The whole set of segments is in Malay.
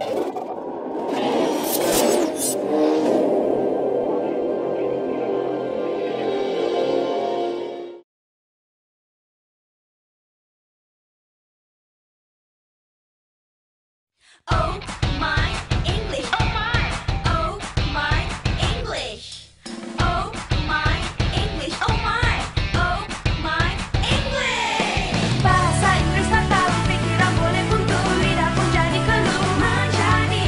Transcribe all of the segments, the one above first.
Oh my English. Oh my. Oh my English. Oh my English. Oh my. Oh my English. Bahasa Inggris tak tahu, pikiran boleh buntu, lidah pun jadi keluh menjadi.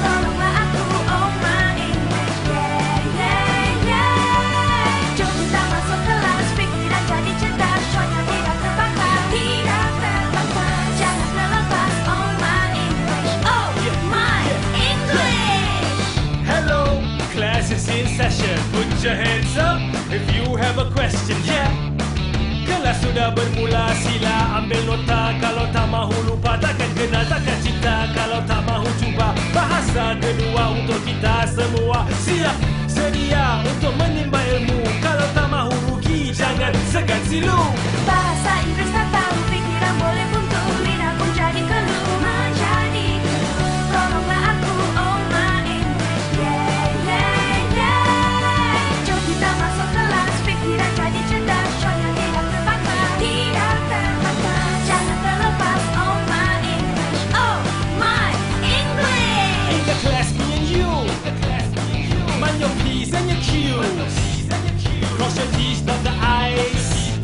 Tolonglah aku, oh my English. Yeah, yeah, yeah. Jom kita masuk kelas, pikiran jadi cerdas, cuaca tidak terbakar, tidak terbakar. Jangan terlepas, oh my English. Oh my English. Hello, class is in session. Put your hands up if you have a question. Yeah. Kelas sudah bermula, sila ambil nota. Kalau tak mahu lupa, takkan kenal, takkan cinta. Kalau tak mahu cuba bahasa kedua untuk kita semua. Siap, sedia untuk menimba ilmu. Kalau tak mahu rugi, jangan segan silu. Bahasa Inggris tak tahu, pikiran boleh buntu, lidah pun jadi keluh menjadi. Tolonglah aku, oh my English. Yeah, yeah, yeah. Jom kita masuk kelas, pikiran jadi cerdas, cuaca tidak terbakar, tidak terbakar. Jangan terlepas, oh my English. Oh my English. In the class, me and you. Mind your P's and your Q's. Cross your T's, dot the I's.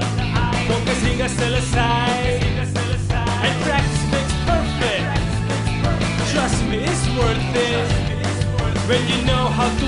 Fokus hingga selesai. And practice makes perfect. Trust me, it's worth it. When you know how to